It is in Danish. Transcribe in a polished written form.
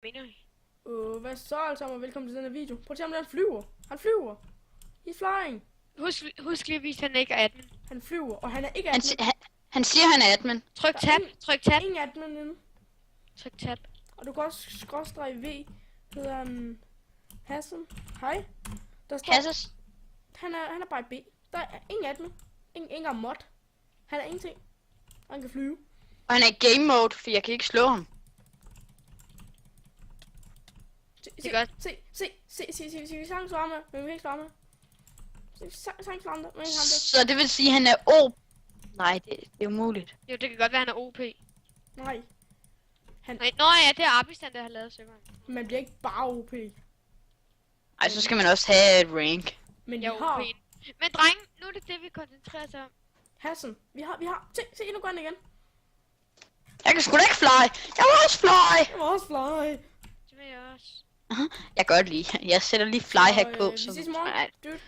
Mener I? Hvad så alle sammen, og velkommen til denne video. Prøv at se om han flyver. Han flyver. He's flying. Husk lige at vise, at han ikke er admin. Han flyver, og han er ikke admin. Han siger, han er admin. Tryk tab. Tryk tab. Ingen admin inde. Tryk tab. Og du kan også skråstrege V. Hedder han Hassan. Hej. Der står, Hasses. han er bare B. Der er ingen admin. Ingen mod. Han er ingenting. Og han kan flyve. Og han er i game mode, for jeg kan ikke slå ham. Se, sang slå ham med, men vi kan ikke slå ham med. Sang slå ham der, men ikke ham der. Så det vil sige, at han er O. Nej, det er umuligt. Jo, det kan godt være, han er OP. Nej. Nej, nå ja, det er Arbistan, der har lavet serveren. Man bliver ikke bare OP. Ej, så skal man også have et rank. Men vi Jeg er har OP. Men dreng, nu er det det, vi koncentrerer os om. Hassan. Vi har. Se, nu går han igen. Jeg kan sgu da ikke fly. Jeg vil også fly. Jeg må også fly. Det vil jeg også. Jeg gør det lige. Jeg sætter lige flyhack på. Vi ses i morgen. Dude.